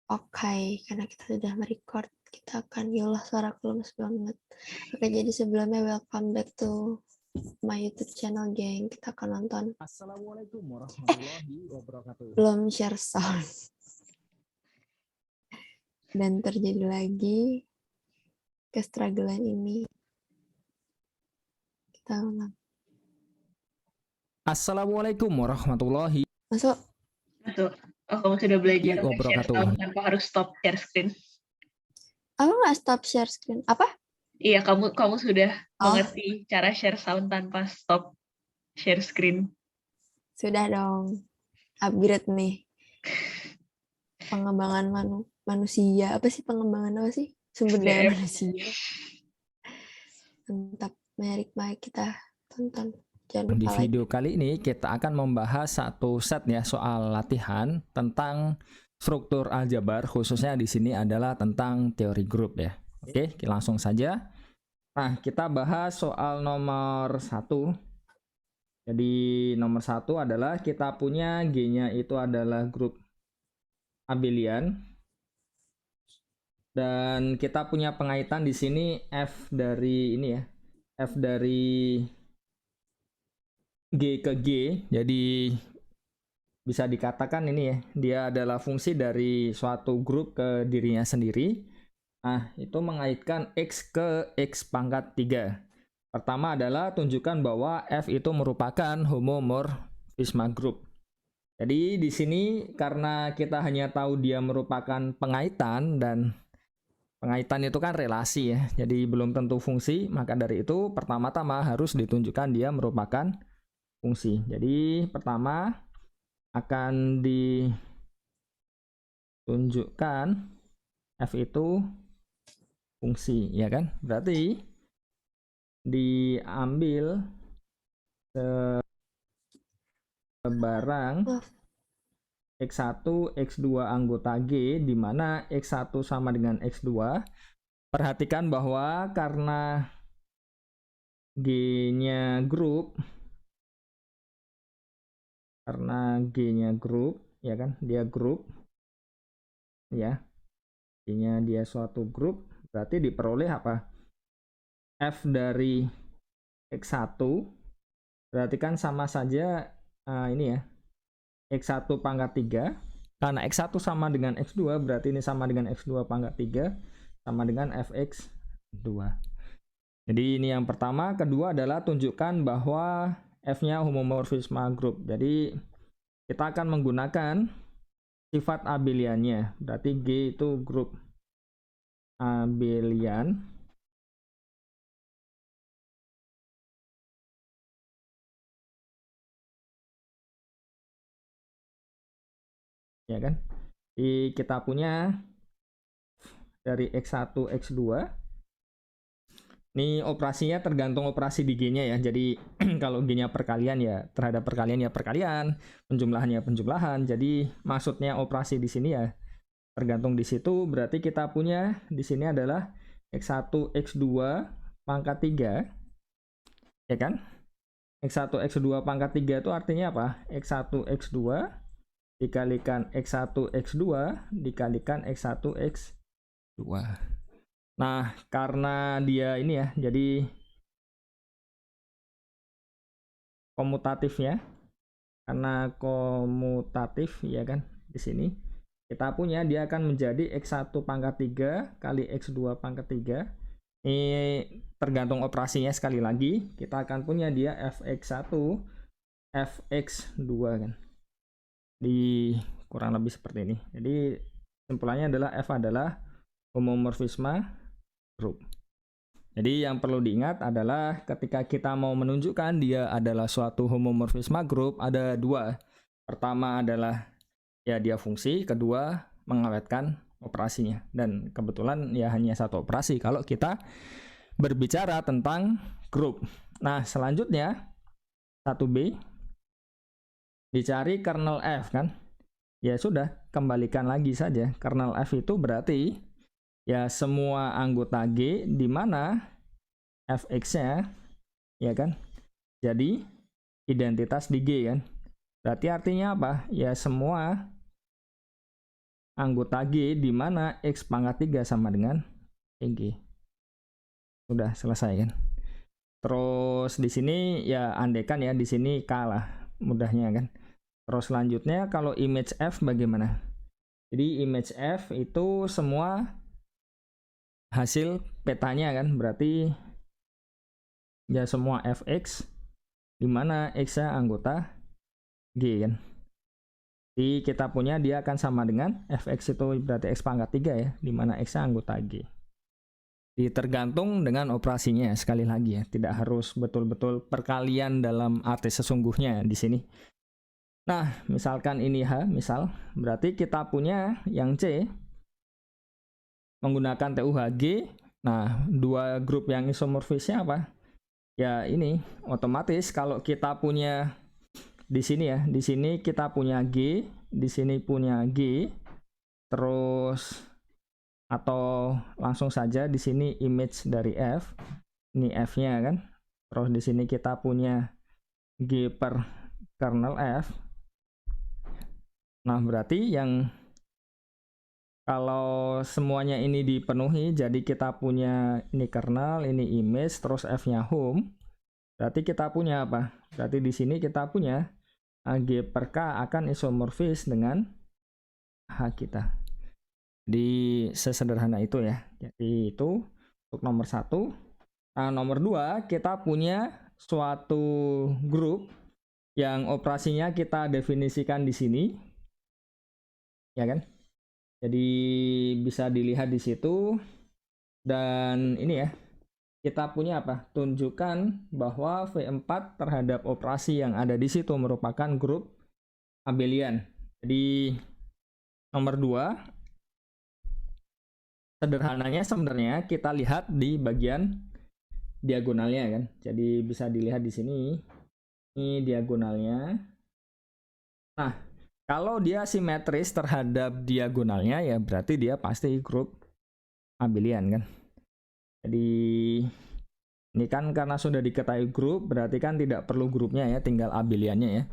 Oke, karena kita sudah merecord, kita akan ya Allah suaraku lemes banget. Oke, jadi sebelumnya welcome back to my YouTube channel, geng. Kita akan nonton. Assalamualaikum warahmatullahi wabarakatuh. Belum share sound. Dan terjadi lagi kestrugglean ini. Kita ulang. Assalamualaikum warahmatullahi Masuk. Betul. Oh, kamu sudah belajar share wabarakatuh. sound tanpa harus stop share screen. Aku nggak stop share screen. Apa? Iya, kamu sudah mengerti cara share sound tanpa stop share screen. Sudah dong. Upgrade nih. Pengembangan manusia. Apa sih pengembangan apa sih? Sumber daya manusia. Mantap. Mari kita tonton. Jangan Di lupa like. video kali ini kita akan membahas satu set ya soal latihan tentang struktur aljabar, khususnya di sini adalah tentang teori grup ya. Oke, langsung saja. Nah, kita bahas soal nomor 1. Jadi nomor 1 adalah kita punya G-nya itu adalah grup abelian. Dan kita punya pengaitan di sini F dari ini ya. F dari G ke G. Jadi bisa dikatakan ini ya, dia adalah fungsi dari suatu grup ke dirinya sendiri. Nah, itu mengaitkan X ke X pangkat 3. Pertama adalah tunjukkan bahwa F itu merupakan homomorfisme grup. Jadi di sini karena kita hanya tahu dia merupakan pengaitan, dan pengaitan itu kan relasi ya, jadi belum tentu fungsi, maka dari itu pertama-tama harus ditunjukkan dia merupakan fungsi. Jadi pertama akan ditunjukkan F itu fungsi, ya kan? Berarti diambil sebarang X1, X2 anggota G, di mana X1 sama dengan X2. Perhatikan bahwa karena G-nya grup, ya kan, dia grup, ya, G-nya dia suatu grup, berarti diperoleh apa? F dari X1, berarti kan sama saja ini ya, X1 pangkat 3, karena X1 sama dengan X2, berarti ini sama dengan X2 pangkat 3, sama dengan Fx2. Jadi ini yang pertama. Kedua adalah tunjukkan bahwa F-nya homomorfisme grup. Jadi kita akan menggunakan sifat abeliannya. Berarti G itu grup abelian. Ya kan? Jadi kita punya dari X1, X2. Ini operasinya tergantung operasi di G-nya ya. Jadi kalau G-nya perkalian ya terhadap perkalian ya perkalian, penjumlahannya penjumlahan. Jadi maksudnya operasi di sini ya tergantung di situ. Berarti kita punya di sini adalah X1 X2 pangkat 3. Ya kan? X1 X2 pangkat 3 itu artinya apa? X1 X2 dikalikan X1 X2 dikalikan X1 X2. Nah, karena dia ini ya, jadi komutatifnya, karena komutatif ya kan, di sini kita punya dia akan menjadi X1 pangkat 3 kali X2 pangkat 3. Ini tergantung operasinya, sekali lagi kita akan punya dia Fx1 Fx2 kan, di kurang lebih seperti ini. Jadi kesimpulannya adalah F adalah homomorfisme grup. Jadi yang perlu diingat adalah ketika kita mau menunjukkan dia adalah suatu homomorfisme grup, ada dua. Pertama adalah ya dia fungsi, kedua mengawetkan operasinya. Dan kebetulan ya hanya satu operasi kalau kita berbicara tentang grup. Nah, selanjutnya 1B dicari kernel F kan. Ya sudah, kembalikan lagi saja. Kernel F itu berarti ya semua anggota G di mana Fx-nya ya kan jadi identitas di G kan. Berarti artinya apa? Ya semua anggota G di mana X pangkat 3 sama dengan EG. Sudah selesai kan. Terus di sini ya andekan ya, di sini K lah mudahnya kan. Terus selanjutnya kalau image F bagaimana? Jadi image F itu semua hasil petanya kan, berarti ya semua fx di mana x-nya anggota G kan. Jadi kita punya dia akan sama dengan fx itu berarti x pangkat 3 ya, di mana x-nya anggota G. Jadi tergantung dengan operasinya sekali lagi ya, tidak harus betul-betul perkalian dalam arti sesungguhnya di sini. Nah, misalkan ini H, misal, berarti kita punya yang C menggunakan TUHG. Nah, dua grup yang isomorfisnya apa? Ya ini otomatis kalau kita punya di sini ya, di sini kita punya G, di sini punya G, terus atau langsung saja di sini image dari F, ini F-nya kan. Terus di sini kita punya G per kernel F. Nah, berarti yang kalau semuanya ini dipenuhi, jadi kita punya ini kernel, ini image, terus F-nya home. Berarti kita punya apa? Berarti di sini kita punya G per K akan isomorfis dengan H kita. Di sesederhana itu ya. Jadi itu untuk nomor 1. Nah, nomor 2 kita punya suatu grup yang operasinya kita definisikan di sini. Ya kan? Jadi bisa dilihat di situ. Dan ini ya, kita punya apa? Tunjukkan bahwa V4 terhadap operasi yang ada di situ merupakan grup abelian. Jadi nomor 2, sederhananya sebenarnya kita lihat di bagian diagonalnya kan. Jadi bisa dilihat di sini. Ini diagonalnya. Nah, kalau dia simetris terhadap diagonalnya ya berarti dia pasti grup abelian kan. Jadi ini kan karena sudah diketahui grup, berarti kan tidak perlu grupnya ya, tinggal abeliannya ya.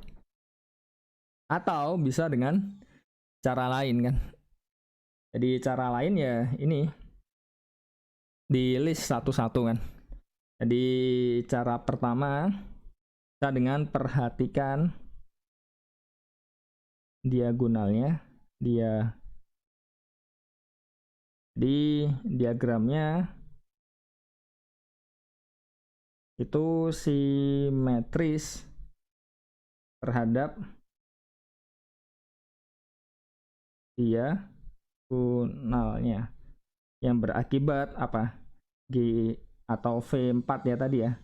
Atau bisa dengan cara lain kan. Jadi cara lain ya ini di list satu-satu kan. Jadi cara pertama kita dengan perhatikan diagonalnya, di diagramnya itu simetris terhadap diagonalnya yang berakibat apa? G atau V4 ya tadi ya.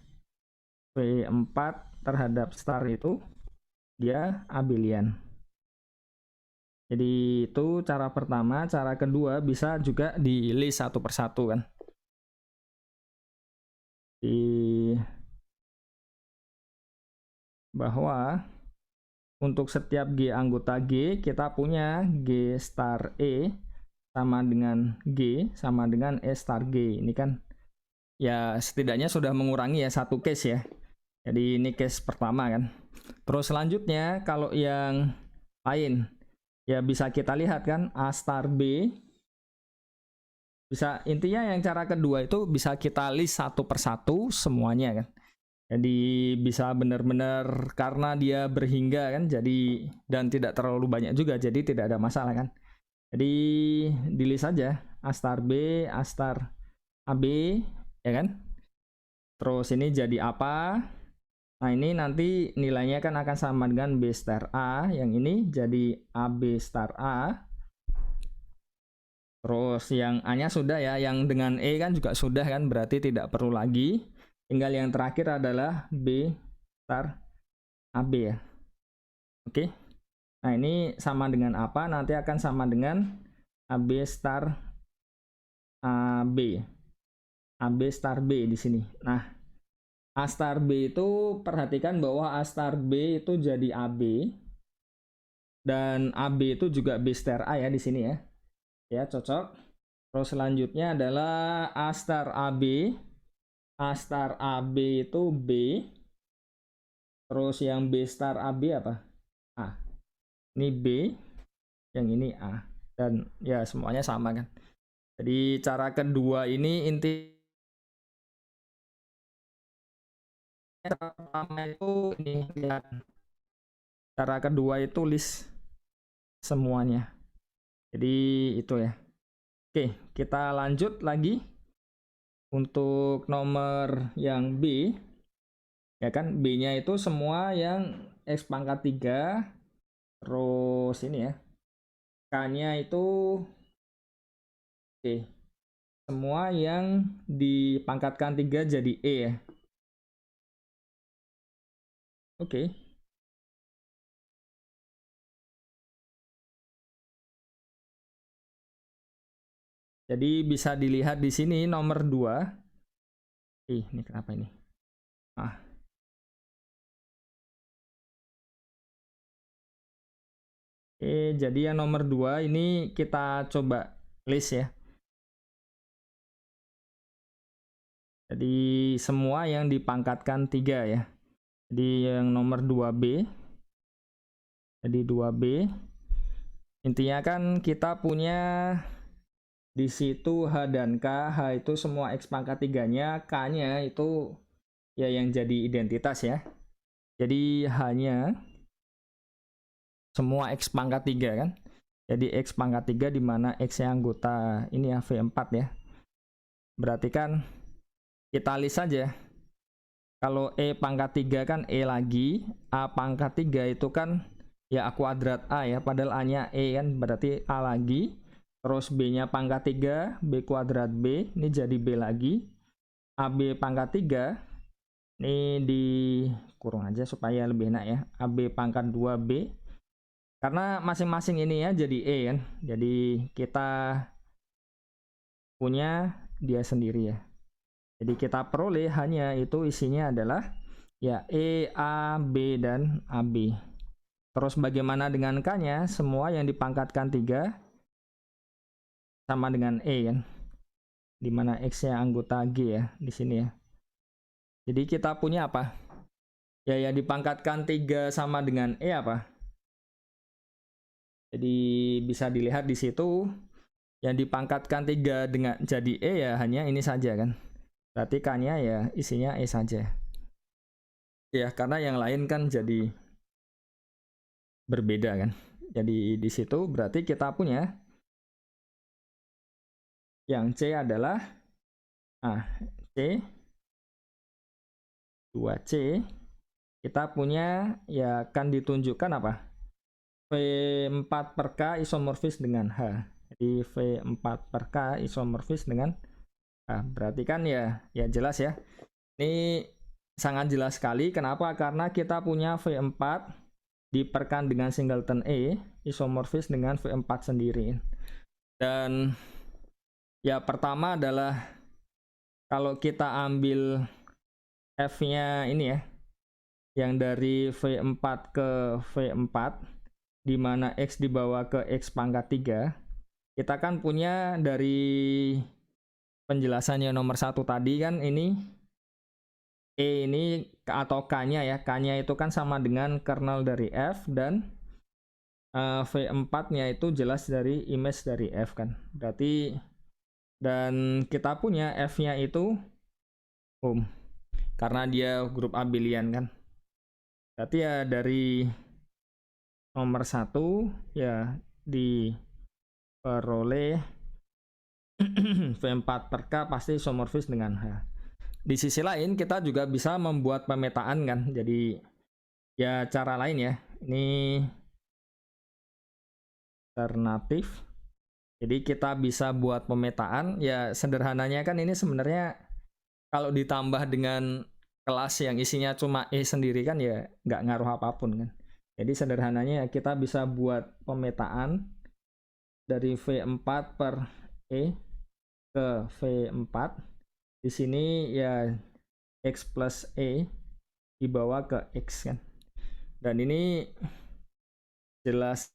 V4 terhadap star itu dia abelian. Jadi itu cara pertama. Cara kedua bisa juga di list satu persatu kan. Di bahwa untuk setiap G anggota G kita punya G star E sama dengan G sama dengan E star G. Ini kan ya setidaknya sudah mengurangi ya satu case ya. Jadi ini case pertama kan. Terus selanjutnya kalau yang lain ya bisa kita lihat kan A star B. Bisa intinya yang cara kedua itu bisa kita list satu persatu semuanya kan. Jadi bisa benar-benar karena dia berhingga kan, jadi dan tidak terlalu banyak juga, jadi tidak ada masalah kan. Jadi di list saja A star B, A star AB ya kan. Terus ini jadi apa? Nah ini nanti nilainya kan akan sama dengan B star A, yang ini jadi AB star A. Terus yang A-nya sudah ya, yang dengan E kan juga sudah kan, berarti tidak perlu lagi. Tinggal yang terakhir adalah B star AB ya. Oke. Nah ini sama dengan apa? Nanti akan sama dengan AB star AB. AB star B di sini. Nah, A star B itu perhatikan bahwa A star B itu jadi AB dan AB itu juga B star A ya di sini ya. Ya, cocok. Terus selanjutnya adalah A star AB. A star AB itu B. Terus yang B star AB apa? A. Ini B, yang ini A. dan ya semuanya sama kan. Jadi cara kedua ini inti pertama itu ini lihat. Cara kedua itu list semuanya. Jadi itu ya. Oke, kita lanjut lagi untuk nomor yang B. Ya kan, B-nya itu semua yang X pangkat 3, terus ini ya. K-nya itu oke. Semua yang dipangkatkan 3 jadi E ya. Oke. Jadi bisa dilihat di sini nomor 2. Ini kenapa ini? Jadi yang nomor 2 ini kita coba list ya. Jadi semua yang dipangkatkan 3 ya. Jadi yang nomor 2B. Jadi 2B. Intinya kan kita punya di situ H dan K. H itu semua X pangkat 3-nya, K-nya itu ya yang jadi identitas ya. Jadi H-nya semua X pangkat 3 kan. Jadi X pangkat 3 di mana X-nya anggota ini ya V4 ya. Berarti kan kita list saja. Kalau E pangkat 3 kan E lagi, A pangkat 3 itu kan ya A kuadrat A ya, padahal A-nya E kan, berarti A lagi. Terus B-nya pangkat 3, B kuadrat B, ini jadi B lagi. AB pangkat 3, ini dikurung aja supaya lebih enak ya. AB pangkat 2B, karena masing-masing ini ya jadi E kan. Jadi kita punya dia sendiri ya. Jadi kita peroleh hanya itu isinya adalah ya E, A, B, dan AB. Terus bagaimana dengan K-nya? Semua yang dipangkatkan 3 sama dengan E kan. Dimana X-nya anggota G ya di sini ya. Jadi kita punya apa? Ya yang dipangkatkan 3 sama dengan E apa? Jadi bisa dilihat di situ yang dipangkatkan 3 dengan jadi E ya hanya ini saja kan. Berarti K-nya ya isinya E saja. Ya, karena yang lain kan jadi berbeda kan. Jadi di situ berarti kita punya yang C adalah C 2C. Kita punya ya akan ditunjukkan apa? V4 per K isomorfis dengan H. Jadi V4 per K isomorfis dengan H. Berarti kan ya jelas ya. Ini sangat jelas sekali. Kenapa? Karena kita punya V4 diperkan dengan singleton E isomorfis dengan V4 sendiri. Dan ya pertama adalah kalau kita ambil F-nya ini ya, yang dari V4 ke V4, di mana X dibawa ke X pangkat 3, kita kan punya dari penjelasannya nomor 1 tadi kan ini E ini atau K-nya ya, K-nya itu kan sama dengan kernel dari F dan V4-nya itu jelas dari image dari F kan. Berarti dan kita punya F-nya itu karena dia grup abelian kan. Berarti ya dari nomor 1 ya diperoleh V4 per K pasti isomorfis dengan H. Di sisi lain kita juga bisa membuat pemetaan kan. Jadi ya cara lain ya. Ini alternatif. Jadi kita bisa buat pemetaan ya sederhananya kan ini sebenarnya kalau ditambah dengan kelas yang isinya cuma E sendiri kan ya nggak ngaruh apapun kan. Jadi sederhananya kita bisa buat pemetaan dari V4 per E ke V4. Di sini ya X plus E dibawa ke X kan. Dan ini jelas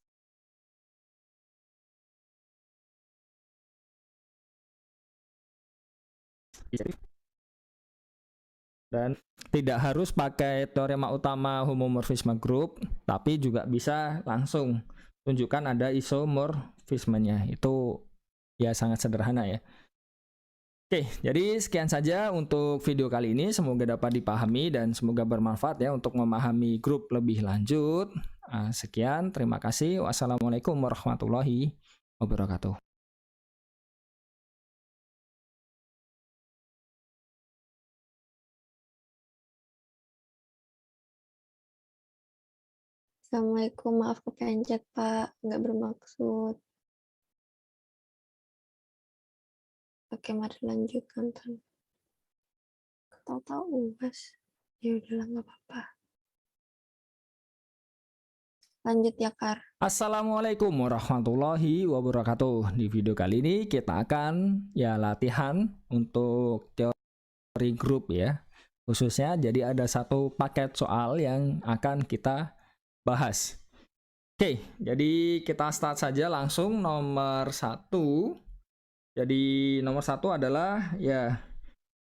dan tidak harus pakai teorema utama homomorfisme grup, tapi juga bisa langsung tunjukkan ada isomorfismenya. Itu ya sangat sederhana ya. Oke, jadi sekian saja untuk video kali ini. Semoga dapat dipahami dan semoga bermanfaat ya untuk memahami grup lebih lanjut. Sekian, terima kasih. Wassalamualaikum warahmatullahi wabarakatuh. Assalamualaikum, maaf kepencet Pak, nggak bermaksud. Oke, mari lanjut nonton. Tahu-tahu Mas, ya udahlah nggak apa-apa. Lanjut ya Kar. Assalamualaikum warahmatullahi wabarakatuh. Di video kali ini kita akan ya latihan untuk teori grup ya. Khususnya jadi ada satu paket soal yang akan kita bahas. Oke, jadi kita start saja langsung nomor 1. Jadi nomor 1 adalah ya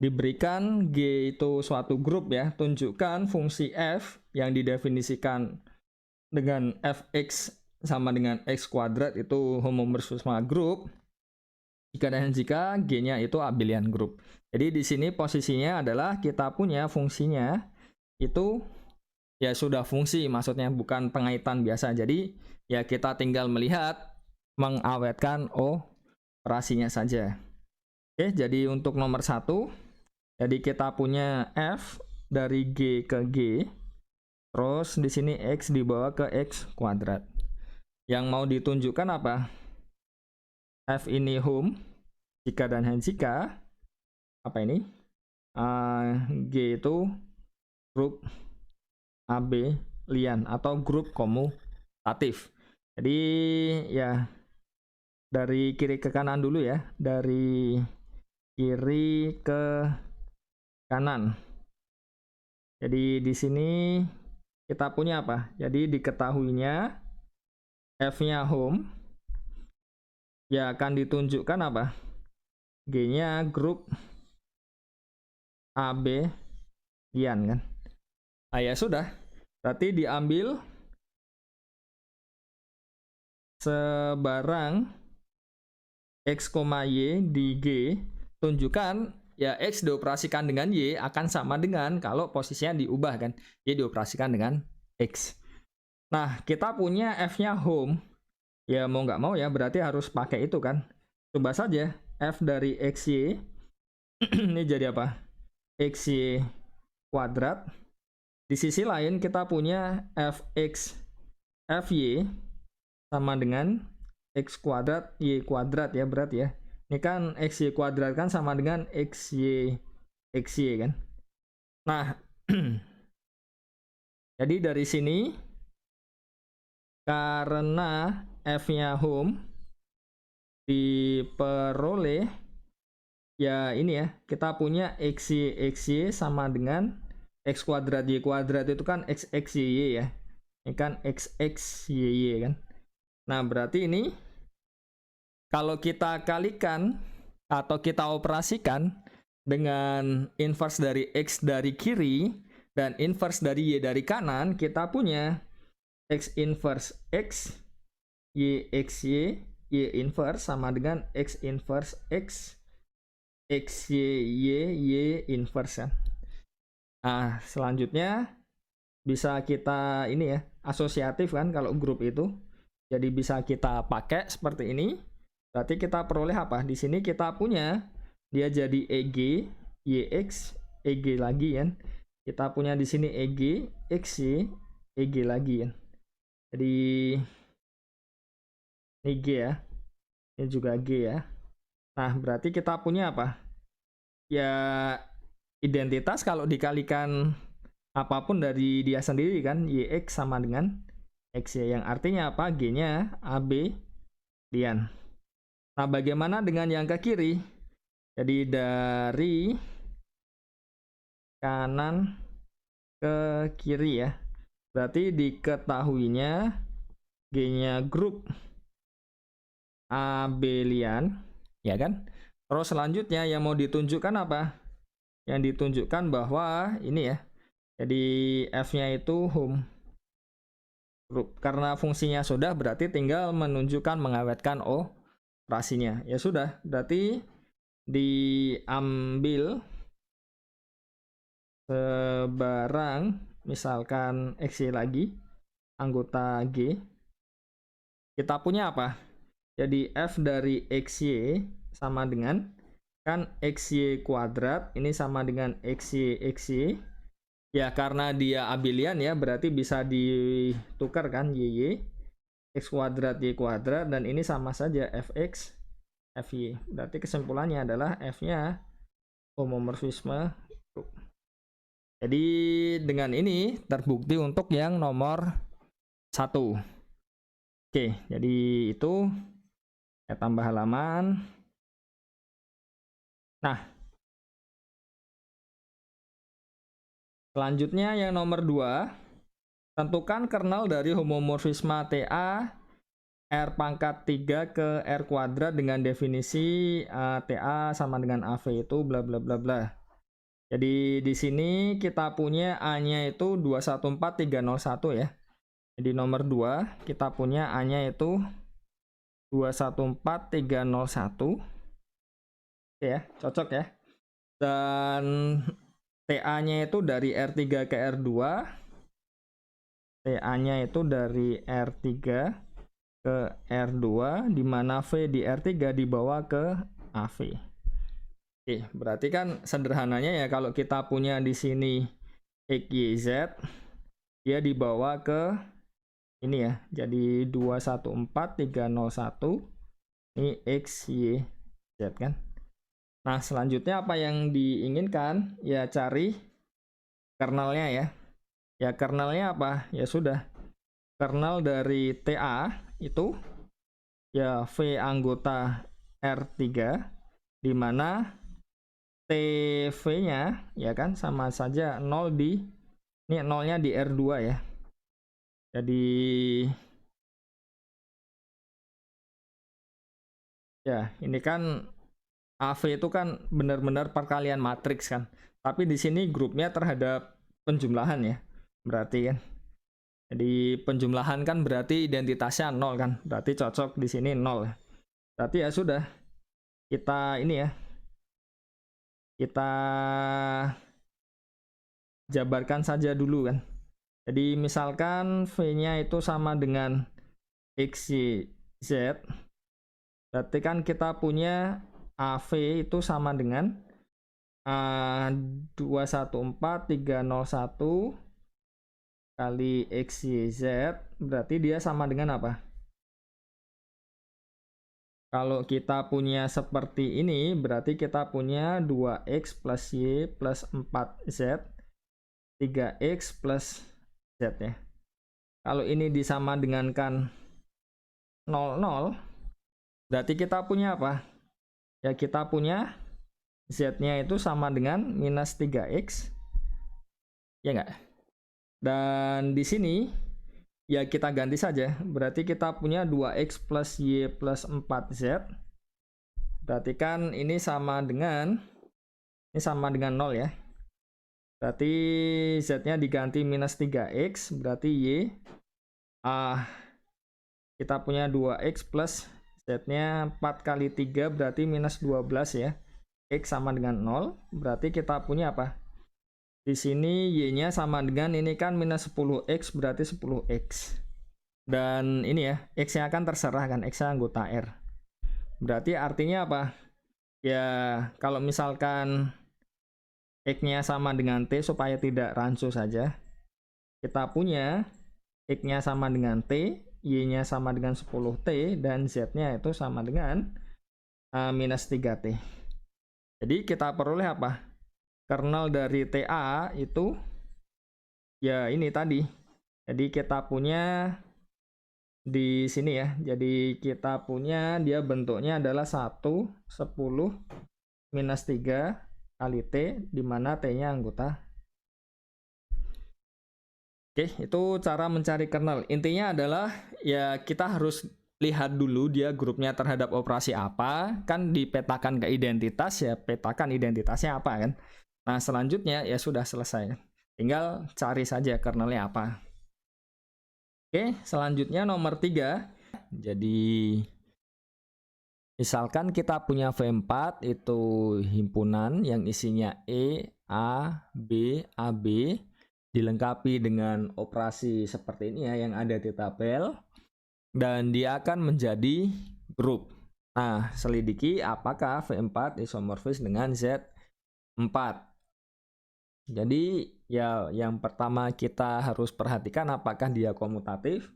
diberikan G itu suatu grup ya. Tunjukkan fungsi F yang didefinisikan dengan fx sama dengan x kuadrat itu homomorfisme grup jika dan jika G-nya itu abelian grup. Jadi di sini posisinya adalah kita punya fungsinya itu ya sudah fungsi, maksudnya bukan pengaitan biasa. Jadi ya kita tinggal melihat mengawetkan operasinya saja. Oke, jadi untuk nomor 1 jadi kita punya F dari G ke G. Terus di sini X dibawa ke X kuadrat. Yang mau ditunjukkan apa? F ini home, jika dan jika. Apa ini? G itu grup abelian atau grup komutatif. Jadi ya dari kiri ke kanan dulu ya. Dari kiri ke kanan. Jadi di sini kita punya apa? Jadi diketahuinya F-nya home ya akan ditunjukkan apa? G-nya grup abelian kan? Ya sudah. Berarti diambil sebarang X, Y di G, tunjukkan ya X dioperasikan dengan Y akan sama dengan kalau posisinya diubah kan. Y dioperasikan dengan X. Nah, kita punya F-nya home. Ya mau nggak mau ya berarti harus pakai itu kan. Coba saja F dari XY. Ini jadi apa? XY kuadrat. Di sisi lain kita punya Fx Fy sama dengan X kuadrat Y kuadrat ya berarti ya. Ini kan XY kuadrat kan sama dengan XY kan. Nah, jadi dari sini karena F-nya home diperoleh ya ini ya, kita punya XY sama dengan X kuadrat Y kuadrat itu kan XXY ya. Ini kan XXY kan. Nah, berarti ini kalau kita kalikan atau kita operasikan dengan inverse dari X dari kiri dan inverse dari Y dari kanan, kita punya X inverse X, Y XY, Y inverse sama dengan X inverse X, XY, Y inverse kan. Nah, selanjutnya bisa kita ini ya, asosiatif kan kalau grup itu. Jadi bisa kita pakai seperti ini. Berarti kita peroleh apa? Di sini kita punya dia jadi EG, YX, EG lagi kan. Kita punya di sini EG, XY, EG lagi kan. Jadi ini G ya. Ini juga G ya. Nah, berarti kita punya apa? Ya identitas kalau dikalikan apapun dari dia sendiri kan, YX sama dengan XY yang artinya apa? G-nya abelian. Nah, bagaimana dengan yang ke kiri? Jadi dari kanan ke kiri ya. Berarti diketahuinya G-nya grup abelian, ya kan? Terus selanjutnya yang mau ditunjukkan apa? Yang ditunjukkan bahwa ini ya. Jadi F-nya itu home. Karena fungsinya sudah, berarti tinggal menunjukkan mengawetkan operasinya. Ya sudah, berarti diambil sebarang, misalkan XY lagi, anggota G. Kita punya apa? Jadi F dari XY sama dengan, kan XY kuadrat, ini sama dengan XY. Ya, karena dia abelian ya, berarti bisa ditukar kan, YY. X kuadrat, Y kuadrat, dan ini sama saja, Fx, Fy. Berarti kesimpulannya adalah F-nya homomorfisme. Jadi dengan ini terbukti untuk yang nomor 1. Oke, jadi itu saya tambah halaman. Nah, selanjutnya yang nomor 2, tentukan kernel dari homomorfisme TA R pangkat 3 ke R kuadrat dengan definisi TA sama dengan AV itu bla bla bla bla. Jadi di sini kita punya A-nya itu 214301 ya. Jadi nomor 2 kita punya A-nya itu 214301. Oke ya, cocok ya. Dan TA-nya itu dari R3 ke R2. TA-nya itu dari R3 ke R2, di mana V di R3 dibawa ke AV. Oke, berarti kan sederhananya ya, kalau kita punya di sini X, Y, Z, dia dibawa ke ini ya, jadi 214301, ini X, Y, Z kan. Nah, selanjutnya apa yang diinginkan? Ya cari kernelnya ya. Ya kernelnya apa? Ya sudah, kernel dari TA itu ya V anggota R3, di mana TV-nya ya kan sama saja 0 di, ini 0-nya di R2 ya. Jadi ya ini kan AV itu kan benar-benar perkalian matriks kan. Tapi di sini grupnya terhadap penjumlahan ya. Berarti kan. Jadi penjumlahan kan berarti identitasnya 0 kan. Berarti cocok di sini 0. Berarti ya sudah. Kita ini ya. Kita jabarkan saja dulu kan. Jadi misalkan V-nya itu sama dengan X, Y, Z. Berarti kan kita punya AV itu sama dengan 214301 kali X, Y, Z. Berarti dia sama dengan apa? Kalau kita punya seperti ini, berarti kita punya 2X plus Y plus 4Z, 3X plus Z ya. Kalau ini disama dengankan 00, berarti kita punya apa? Ya kita punya Z-nya itu sama dengan minus 3X. Ya enggak? Dan di sini ya kita ganti saja. Berarti kita punya 2X plus Y plus 4Z. Berarti kan ini sama dengan 0 ya. Berarti Z-nya diganti minus 3X. Berarti Y kita punya 2X plus Z-nya 4 kali 3 berarti minus 12 ya. X sama dengan 0. Berarti kita punya apa? Di sini Y-nya sama dengan ini kan minus 10X berarti 10X. Dan ini ya, X-nya akan terserah kan, X-nya anggota R. Berarti artinya apa? Ya, kalau misalkan X-nya sama dengan T supaya tidak rancu saja. Kita punya X-nya sama dengan T, Y-nya sama dengan 10T, dan Z-nya itu sama dengan minus 3T. Jadi kita peroleh apa? Kernel dari TA itu ya ini tadi. Jadi kita punya di sini ya. Jadi kita punya dia bentuknya adalah 1, 10, minus 3 kali T, di mana T-nya anggota. Oke, itu cara mencari kernel. Intinya adalah ya kita harus lihat dulu dia grupnya terhadap operasi apa. Kan dipetakan ke identitas ya, petakan identitasnya apa kan. Nah, selanjutnya ya sudah selesai. Tinggal cari saja kernelnya apa. Oke, selanjutnya nomor 3. Jadi misalkan kita punya V4 itu himpunan yang isinya E, A, B, AB dilengkapi dengan operasi seperti ini ya yang ada di tabel, dan dia akan menjadi grup. Nah, selidiki apakah V4 isomorfis dengan Z4. Jadi ya yang pertama kita harus perhatikan apakah dia komutatif.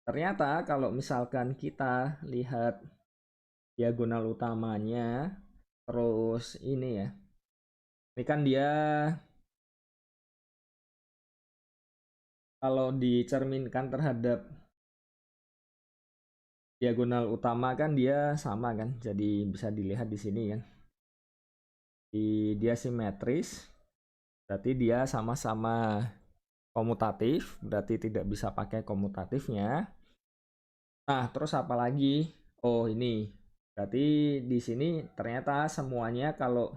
Ternyata kalau misalkan kita lihat diagonal utamanya, terus ini ya, ini kan dia kalau dicerminkan terhadap diagonal utama kan dia sama kan, jadi bisa dilihat di sini kan, dia simetris, berarti dia sama-sama komutatif, berarti tidak bisa pakai komutatifnya. Nah, terus apa lagi? Oh, ini berarti di sini ternyata semuanya kalau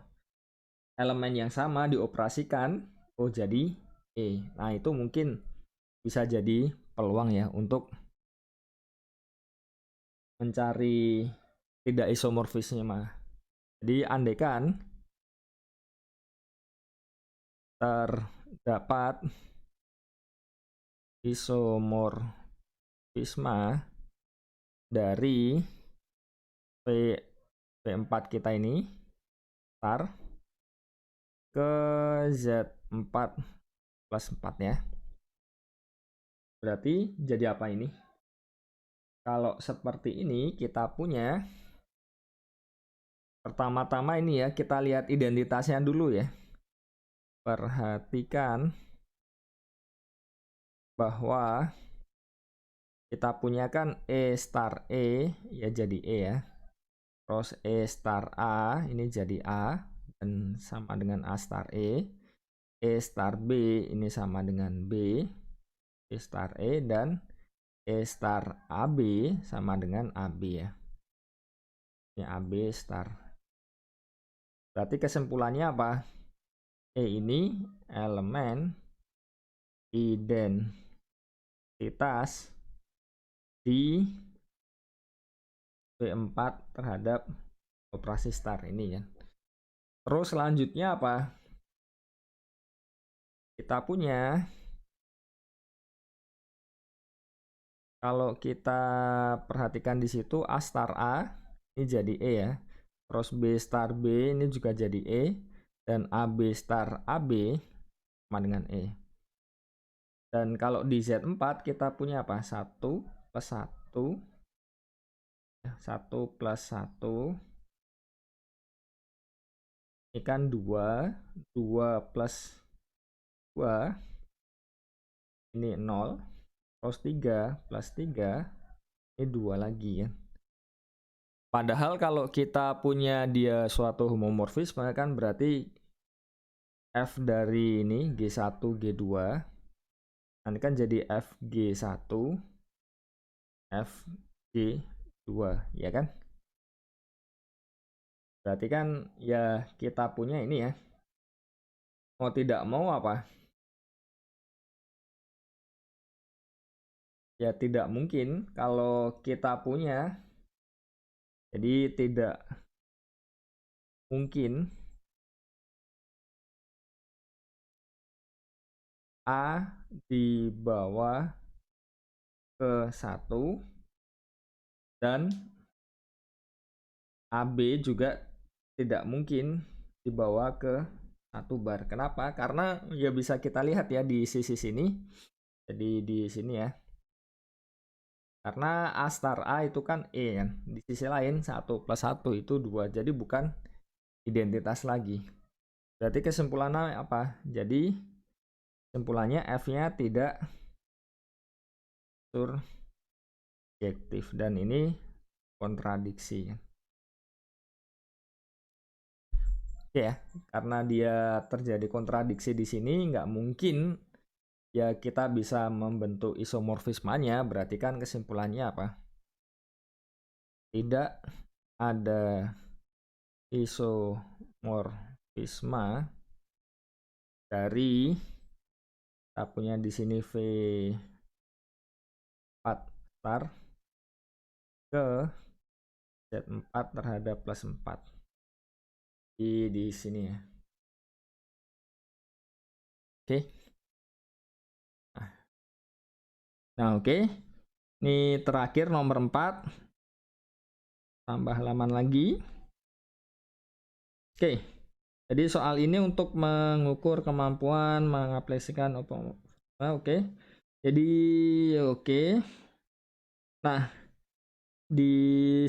elemen yang sama dioperasikan, oh jadi E. Nah, itu mungkin bisa jadi peluang ya untuk mencari tidak isomorfisnya mah. Jadi andaikan terdapat isomorfisme dari V4 kita ini star ke Z4 plus 4 ya. Berarti jadi apa ini? Kalau seperti ini kita punya, pertama-tama ini ya kita lihat identitasnya dulu ya. Perhatikan bahwa kita punya kan E star E ya jadi E ya. Terus E star A ini jadi A dan sama dengan A star E. E star B ini sama dengan B. E star E dan E star AB sama dengan AB ya. Ini AB star. Berarti kesimpulannya apa? E ini elemen identitas di V4 terhadap operasi star ini ya. Terus selanjutnya apa? Kita punya, kalau kita perhatikan di situ A star A ini jadi E ya. Terus B star B ini juga jadi E, dan AB star AB sama dengan E. Dan kalau di Z4 kita punya apa? 1 plus 1 1 plus 1 ini kan 2 plus 2 ini 0, terus 3 plus 3 ini 2 lagi ya. Padahal kalau kita punya dia suatu homomorfisme kan berarti F dari ini G1, G2 nanti kan jadi FG1, FG2 ya kan? Berarti kan ya kita punya ini ya. Mau tidak mau apa? Ya tidak mungkin kalau kita punya. Jadi tidak mungkin A dibawa ke 1 dan AB juga tidak mungkin dibawa ke 1 bar. Kenapa? Karena ya bisa kita lihat ya di sisi sini. Jadi di sini ya. Karena A star A itu kan E kan. Di sisi lain 1 plus 1 itu 2. Jadi bukan identitas lagi. Berarti kesimpulannya apa? Jadi kesimpulannya F-nya tidak surjektif. Dan ini kontradiksi. Oke ya, karena dia terjadi kontradiksi di sini, nggak mungkin ya kita bisa membentuk isomorfismanya. Berarti kan kesimpulannya apa? Tidak ada isomorfisme dari, kita punya di sini star ke Z4 terhadap plus 4 di sini ya. Oke. Nah, oke. Ini terakhir nomor 4. Tambah halaman lagi. Oke. Jadi soal ini untuk mengukur kemampuan mengaplikasikan oke. Jadi oke. Nah, di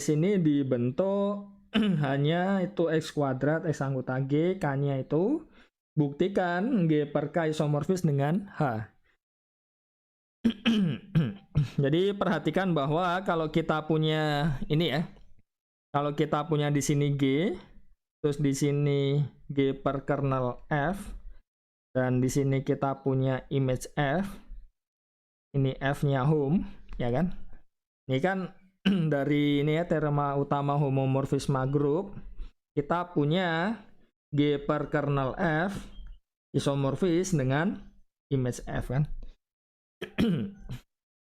sini dibentuk hanya itu X kuadrat X anggota G, K-nya itu buktikan G per K isomorfis dengan H. Jadi perhatikan bahwa kalau kita punya ini ya, kalau kita punya di sini G, terus di sini G per kernel F, dan di sini kita punya image F, ini F-nya home, ya kan? Ini kan dari ini ya teorema utama homomorfisme grup, kita punya G per kernel F isomorfis dengan image F kan.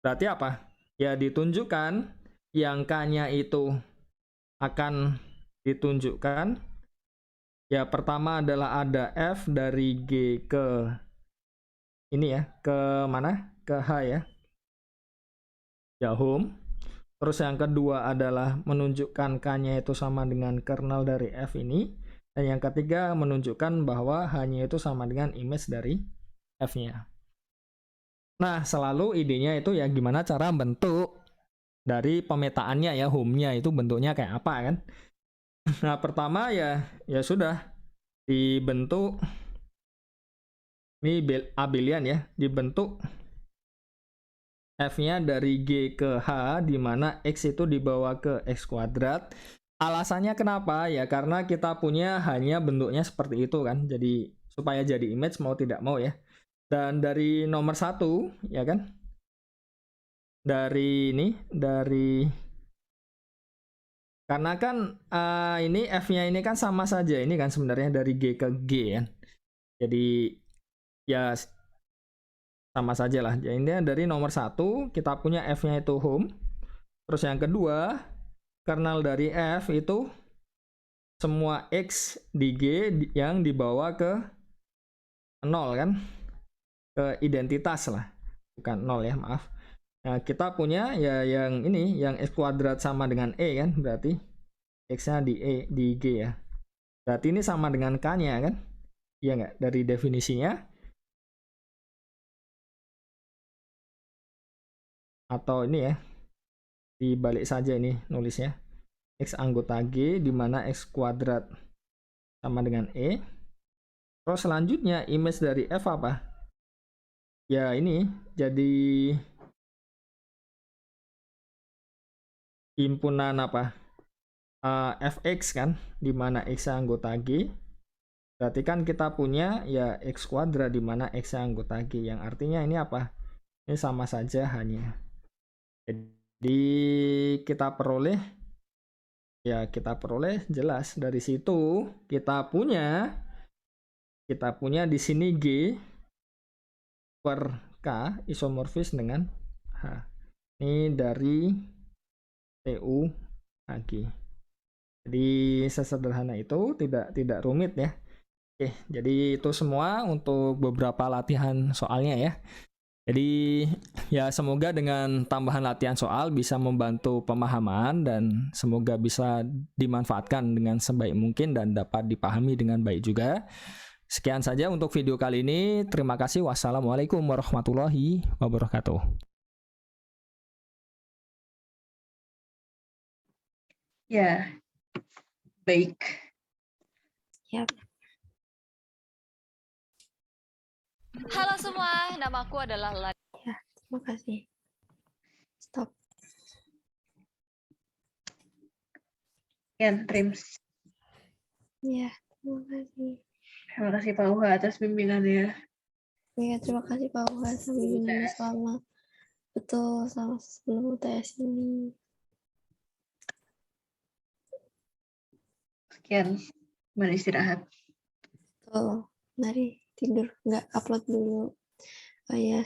Berarti apa? Ya ditunjukkan yang K-nya itu akan ditunjukkan. Ya pertama adalah ada F dari G ke ini ya, ke mana? Ke H ya. Ya home. Terus yang kedua adalah menunjukkan K-nya itu sama dengan kernel dari F ini. Dan yang ketiga menunjukkan bahwa H-nya itu sama dengan image dari F-nya. Nah, selalu idenya itu ya gimana cara bentuk dari pemetaannya ya, home-nya itu bentuknya kayak apa kan. Nah, pertama ya sudah dibentuk ini abelian ya, dibentuk F-nya dari G ke H, di mana X itu dibawa ke X kuadrat. Alasannya kenapa? Ya karena kita punya hanya bentuknya seperti itu kan. Jadi supaya jadi image mau tidak mau ya. Dan dari nomor 1, ya kan? Dari ini, karena kan ini F-nya ini kan sama saja. Ini kan sebenarnya dari G ke G kan. Jadi ya sama saja lah. Jadi ini dari nomor 1 kita punya F-nya itu home. Terus yang kedua, kernel dari F itu semua X di G yang dibawa ke 0 kan. Ke identitas lah. Bukan 0 ya, maaf. Nah, kita punya ya yang ini, yang X kuadrat sama dengan E kan. Berarti X-nya di G ya. Berarti ini sama dengan K-nya kan. Iya nggak? Dari definisinya. Atau ini ya, dibalik saja ini nulisnya. X anggota G di mana X kuadrat sama dengan E. Terus selanjutnya image dari F apa? Ya ini jadi himpunan apa? Fx kan, di mana X anggota G. Berarti kan kita punya ya X kuadrat di mana X anggota G, yang artinya ini apa? Ini sama saja hanya. Jadi kita peroleh jelas dari situ kita punya di sini G per K isomorfis dengan H. Ini dari TU HG. Jadi sesederhana itu, tidak rumit ya. Oke, jadi itu semua untuk beberapa latihan soalnya ya. Jadi ya semoga dengan tambahan latihan soal bisa membantu pemahaman dan semoga bisa dimanfaatkan dengan sebaik mungkin dan dapat dipahami dengan baik juga. Sekian saja untuk video kali ini. Terima kasih. Wassalamualaikum warahmatullahi wabarakatuh. Ya, baik. Yap. Halo semua, namaku adalah Ya, terima kasih. Stop. Sekian, Trims. Ya, terima kasih. Terima kasih Pak Uha atas bimbingannya. Ya, terima kasih Pak Uha bimbingannya selama sebelum UTS ini. Sekian, mari istirahat. Mari tidur, nggak upload dulu. Oh ya,